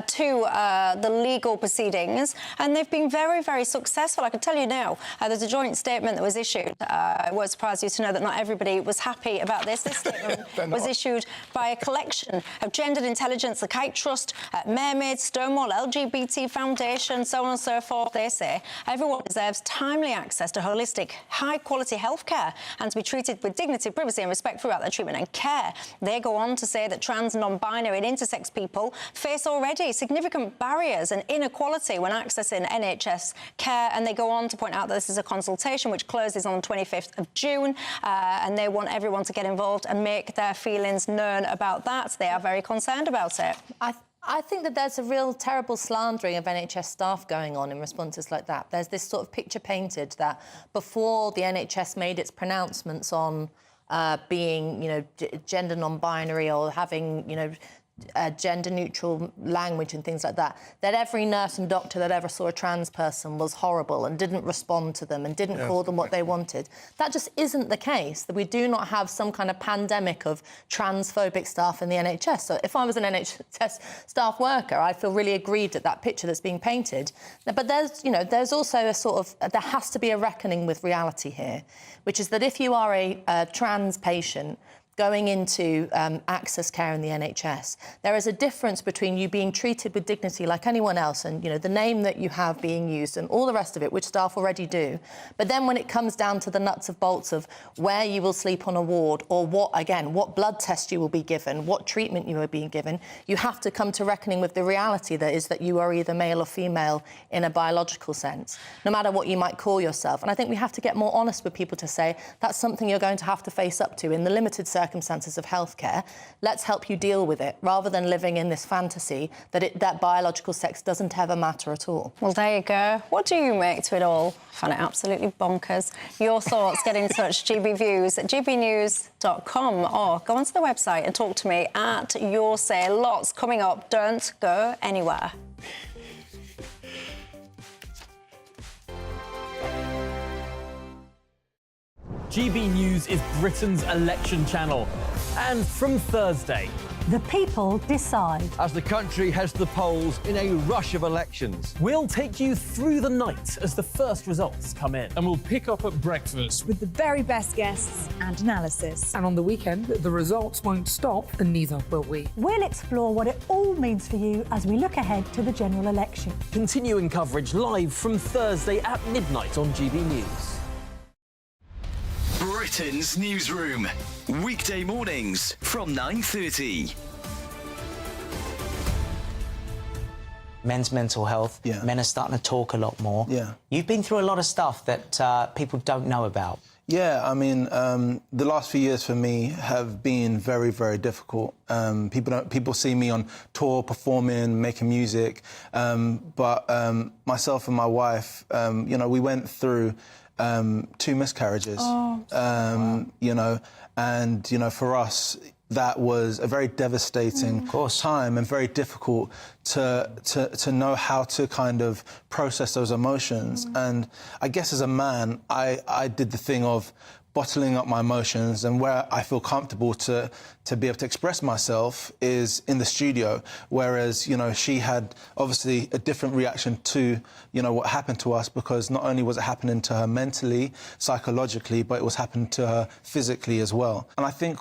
to the legal proceedings, and they've been very successful. I can tell you now, there's a joint statement that was issued. It won't surprise you to know that not everybody was happy about this. This statement was issued by a collection of Gendered Intelligence, the Kite Trust, Mermaids, Stonewall Animal, LGBT Foundation, so on and so forth. They say everyone deserves timely access to holistic, high-quality healthcare and to be treated with dignity, privacy and respect throughout their treatment and care. They go on to say that trans, non-binary and intersex people face already significant barriers and inequality when accessing NHS care, and they go on to point out that this is a consultation which closes on the 25th of June, and they want everyone to get involved and make their feelings known about that. They are very concerned about it. I think that there's a real terrible slandering of NHS staff going on in responses like that. There's this sort of picture painted that before the NHS made its pronouncements on being, you know, gender non-binary or having, you know, gender-neutral language and things like that, that every nurse and doctor that ever saw a trans person was horrible and didn't respond to them and didn't call them what they wanted. That just isn't the case, that we do not have some kind of pandemic of transphobic staff in the NHS. So if I was an NHS staff worker, I'd feel really aggrieved at that picture that's being painted. But there's, you know, there's also a sort of, there has to be a reckoning with reality here, which is that if you are a trans patient going into access care in the NHS, there is a difference between you being treated with dignity like anyone else and, you know, the name that you have being used and all the rest of it, which staff already do. But then when it comes down to the nuts and bolts of where you will sleep on a ward or what blood test you will be given, what treatment you are being given, you have to come to reckoning with the reality that is that you are either male or female in a biological sense, no matter what you might call yourself. And I think we have to get more honest with people to say that's something you're going to have to face up to in the limited circumstances of healthcare. Let's help you deal with it, rather than living in this fantasy that biological sex doesn't ever matter at all. Well, there you go. What do you make to it all? I find it absolutely bonkers. Your thoughts, get in touch, GBViews at gbnews.com, or go onto the website and talk to me at Your Say. Lots coming up. Don't go anywhere. GB News is Britain's election channel. And from Thursday, the people decide. As the country heads to the polls in a rush of elections, we'll take you through the night as the first results come in. And we'll pick up at breakfast with the very best guests and analysis. And on the weekend, the results won't stop, and neither will we. We'll explore what it all means for you as we look ahead to the general election. Continuing coverage live from Thursday at midnight on GB News. Britain's newsroom, weekday mornings from 9:30. Men's mental health. Men are starting to talk a lot more. You've been through a lot of stuff that people don't know about. Yeah, I mean, the last few years for me have been very, very difficult. People see me on tour, performing, making music, but myself and my wife, you know, we went through 2 miscarriages, you know, and, you know, for us, that was a very devastating time and very difficult to know how to kind of process those emotions. And I guess as a man, I did the thing of bottling up my emotions, and where I feel comfortable to be able to express myself is in the studio, whereas, you know, she had obviously a different reaction to, you know, what happened to us, because not only was it happening to her mentally, psychologically, but it was happening to her physically as well. And I think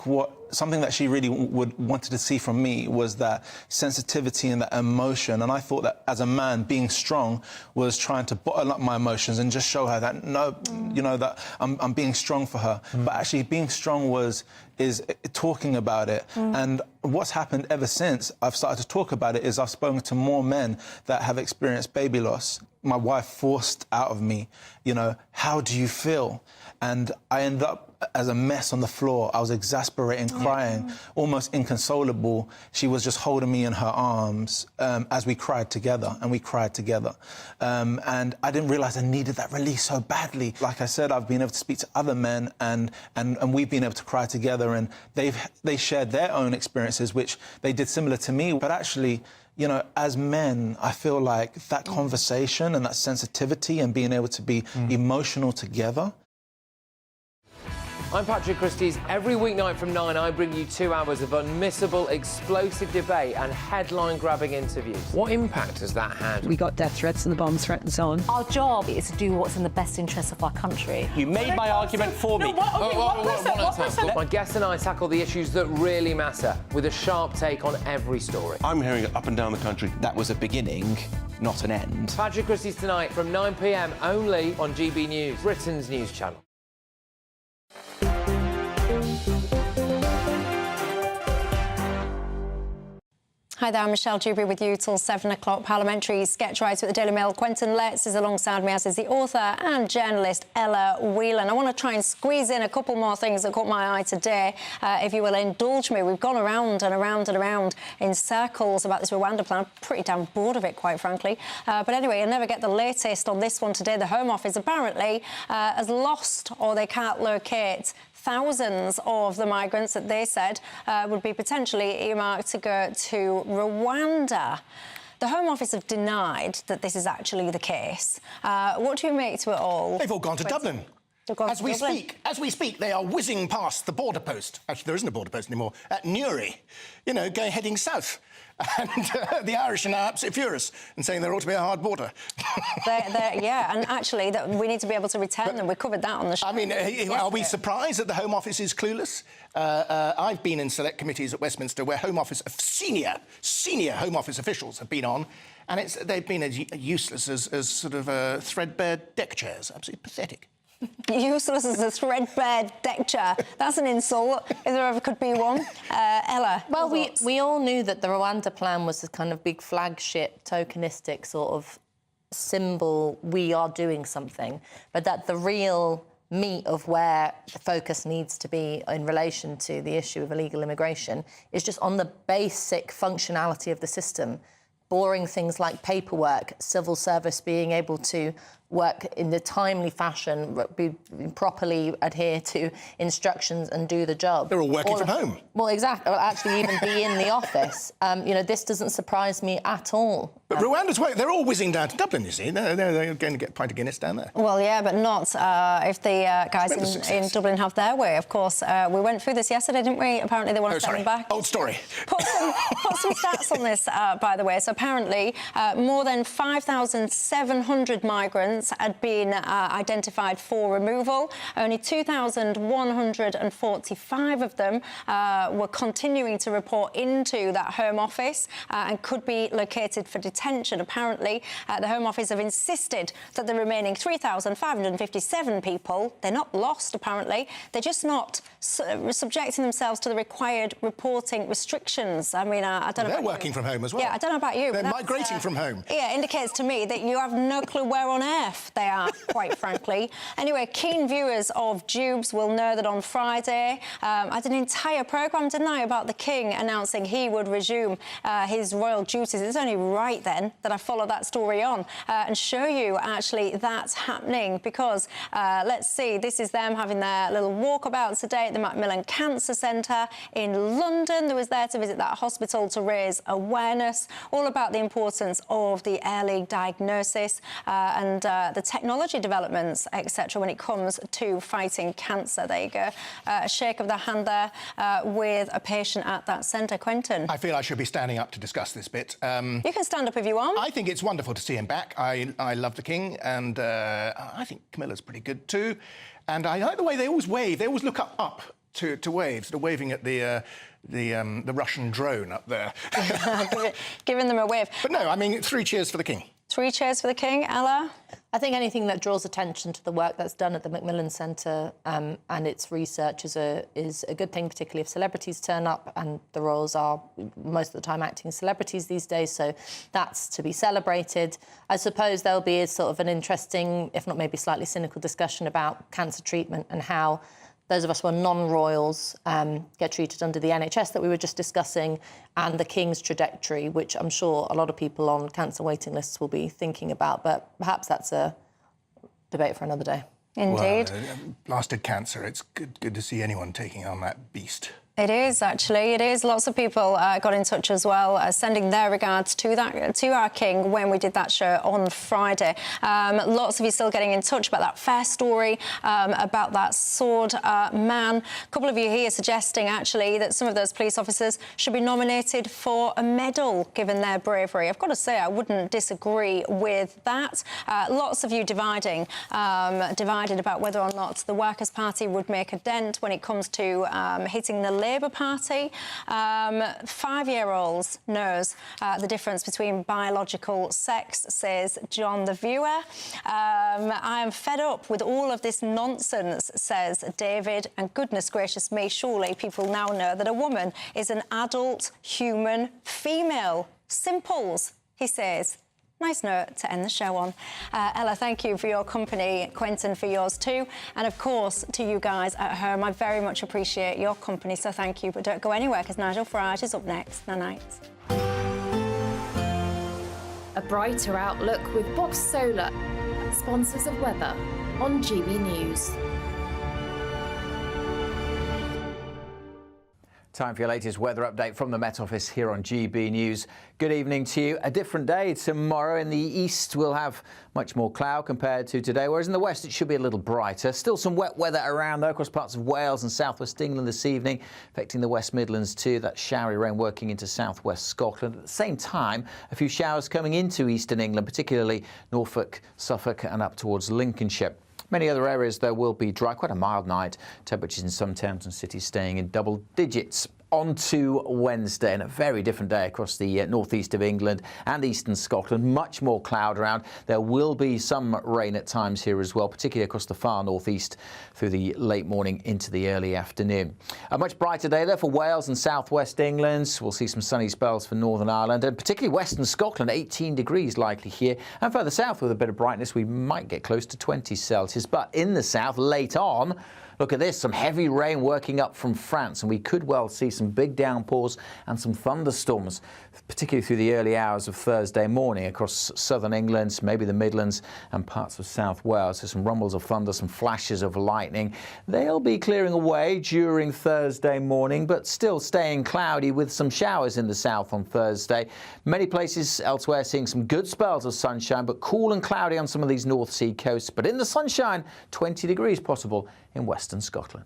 something that she really wanted to see from me was that sensitivity and that emotion. And I thought that as a man, being strong was trying to bottle up my emotions and just show her that, no, you know, that I'm being strong for her. But actually being strong is talking about it. And what's happened ever since I've started to talk about it is I've spoken to more men that have experienced baby loss. My wife forced out of me, you know, how do you feel? And I ended up as a mess on the floor. I was exasperating, crying, almost inconsolable. She was just holding me in her arms as we cried together, and we cried together. And I didn't realise I needed that release so badly. Like I said, I've been able to speak to other men, and we've been able to cry together, and they shared their own experiences, which they did similar to me. But actually, you know, as men, I feel like that conversation and that sensitivity and being able to be emotional together. I'm Patrick Christie's. Every weeknight from 9, I bring you 2 hours of unmissable, explosive debate and headline-grabbing interviews. What impact has that had? We got death threats and the bomb threat and so on. Our job is to do what's in the best interest of our country. You made my argument for me. My guests and I tackle the issues that really matter with a sharp take on every story. I'm hearing it up and down the country. That was a beginning, not an end. Patrick Christie's tonight from 9 p.m. only on GB News, Britain's news channel. Hi there, I'm Michelle Dewberry with you till 7 o'clock. Parliamentary sketch writer at the Daily Mail, Quentin Letts, is alongside me, as is the author and journalist Ella Whelan. I want to try and squeeze in a couple more things that caught my eye today, if you will indulge me. We've gone around and around and around in circles about this Rwanda plan. I'm pretty damn bored of it, quite frankly. But anyway, you'll never get the latest on this one today. The Home Office apparently has lost, or they can't locate, thousands of the migrants that they said would be potentially earmarked to go to Rwanda. The Home Office have denied that this is actually the case. What do you make to it all? They've all gone to Dublin. As we speak, they are whizzing past the border post. Actually, there isn't a border post anymore. At Newry, you know, heading south. And the Irish are now absolutely furious and saying there ought to be a hard border. Yeah, and actually, that we need to be able to return them. We covered that on the show. I mean, are we surprised that the Home Office is clueless? I've been in select committees at Westminster where Home Office, senior Home Office officials have been on, and they've been as useless as sort of threadbare deck chairs. Absolutely pathetic. Useless as a threadbare deck chair. That's an insult, if there ever could be one. Ella? Well, we all knew that the Rwanda plan was a kind of big flagship, tokenistic sort of symbol, we are doing something, but that the real meat of where the focus needs to be in relation to the issue of illegal immigration is just on the basic functionality of the system. Boring things like paperwork, civil service being able to work in the timely fashion, properly adhere to instructions and do the job. They're all working from home. Well, exactly. Or actually even be in the office. You know, this doesn't surprise me at all. But Rwanda's work, they're all whizzing down to Dublin, you see. They're going to get a pint of Guinness down there. Well, yeah, but not if the guys in Dublin have their way, of course. We went through this yesterday, didn't we? Apparently they want to send them back. Old story. Put some stats on this, by the way. So apparently more than 5,700 migrants had been identified for removal. Only 2,145 of them were continuing to report into that Home Office and could be located for detention. Apparently, the Home Office have insisted that the remaining 3,557 people, they're not lost, apparently. They're just not subjecting themselves to the required reporting restrictions. I mean, I don't know. They're working from home as well. Yeah, I don't know about you. They're migrating from home. Yeah, indicates to me that you have no clue where on earth they are, quite frankly. Anyway, keen viewers of Dewbs will know that on Friday, I had an entire programme, didn't I, about the King announcing he would resume his royal duties. It's only right then that I follow that story on and show you, actually, that's happening because, let's see, this is them having their little walkabout today at the Macmillan Cancer Centre in London. They was there to visit that hospital to raise awareness, all about the importance of the early diagnosis and the technology developments, etc., when it comes to fighting cancer. There you go. A shake of the hand there with a patient at that centre. Quentin? I feel I should be standing up to discuss this bit. You can stand up if you want. I think it's wonderful to see him back. I love the King, and I think Camilla's pretty good too. And I like the way they always wave. They always look up to wave, sort of waving at the Russian drone up there. Giving them a wave. But no, I mean, 3 cheers for the King. 3 cheers for the King. Ella? I think anything that draws attention to the work that's done at the Macmillan Centre and its research is a good thing, particularly if celebrities turn up, and the royals are most of the time acting celebrities these days, so that's to be celebrated. I suppose there'll be a sort of an interesting, if not maybe slightly cynical, discussion about cancer treatment and how those of us who are non-royals get treated under the NHS that we were just discussing, and the King's trajectory, which I'm sure a lot of people on cancer waiting lists will be thinking about, but perhaps that's a debate for another day. Indeed. Well, blasted cancer. It's good to see anyone taking on that beast. It is, actually. It is. Lots of people got in touch as well, sending their regards to our king when we did that show on Friday. Lots of you still getting in touch about that fair story, about that sword man. A couple of you here suggesting, actually, that some of those police officers should be nominated for a medal, given their bravery. I've got to say, I wouldn't disagree with that. Lots of you divided about whether or not the Workers' Party would make a dent when it comes to hitting the Labour Party. 5-year-olds knows the difference between biological sex, says John the Viewer. I am fed up with all of this nonsense, says David, and goodness gracious me, surely people now know that a woman is an adult human female. Simples, he says. Nice note to end the show on. Ella, thank you for your company. Quentin, for yours too. And of course, to you guys at home, I very much appreciate your company, so thank you. But don't go anywhere, because Nigel Farage is up next. Night. A brighter outlook with Box Solar, sponsors of weather on GB News. Time for your latest weather update from the Met Office here on GB News. Good evening to you. A different day tomorrow. In the east, we'll have much more cloud compared to today, whereas in the west, it should be a little brighter. Still some wet weather around, though, across parts of Wales and southwest England this evening, affecting the West Midlands too. That showery rain working into southwest Scotland. At the same time, a few showers coming into eastern England, particularly Norfolk, Suffolk and up towards Lincolnshire. Many other areas, though, will be dry. Quite a mild night. Temperatures in some towns and cities staying in double digits. On to Wednesday, and a very different day across the northeast of England and eastern Scotland. Much more cloud around. There will be some rain at times here as well, particularly across the far northeast through the late morning into the early afternoon. A much brighter day there for Wales and southwest England. We'll see some sunny spells for Northern Ireland and particularly western Scotland. 18 degrees likely here, and further south with a bit of brightness we might get close to 20 Celsius. But in the south late on, look at this, some heavy rain working up from France, and we could well see some big downpours and some thunderstorms, particularly through the early hours of Thursday morning across southern England, maybe the Midlands and parts of South Wales. So some rumbles of thunder, some flashes of lightning. They'll be clearing away during Thursday morning, but still staying cloudy with some showers in the south on Thursday. Many places elsewhere seeing some good spells of sunshine, but cool and cloudy on some of these North Sea coasts. But in the sunshine, 20 degrees possible in western Scotland.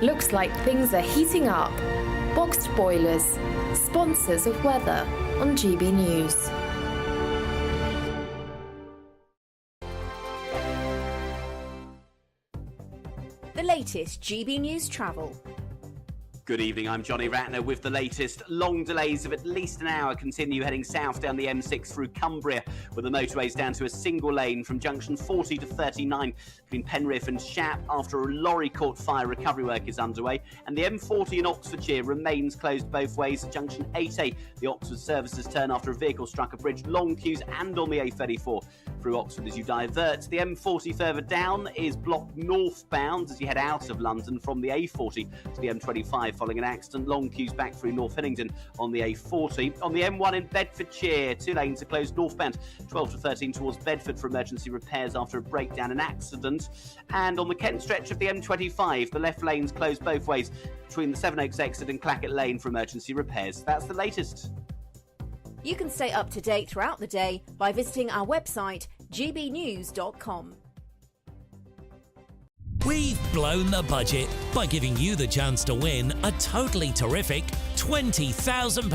Looks like things are heating up. Boxed Boilers, sponsors of weather on GB News. The latest GB News travel. Good evening, I'm Johnny Ratner with the latest. Long delays of at least an hour continue heading south down the M6 through Cumbria, with the motorways down to a single lane from junction 40 to 39 between Penrith and Shap after a lorry caught fire. Recovery work is underway, and the M40 in Oxfordshire remains closed both ways at junction 8A. The Oxford services turn after a vehicle struck a bridge. Long queues and on the A34 through Oxford as you divert. The M40 further down is blocked northbound as you head out of London from the A40 to the M25 following an accident. Long queues back through North Hillingdon on the A40. On the M1 in Bedfordshire, 2 lanes are closed northbound, 12 to 13 towards Bedford for emergency repairs after a breakdown and accident. And on the Kent stretch of the M25, the left lane's closed both ways between the Sevenoaks exit and Clackett Lane for emergency repairs. That's the latest. You can stay up to date throughout the day by visiting our website, gbnews.com. We've blown the budget by giving you the chance to win a totally terrific £20,000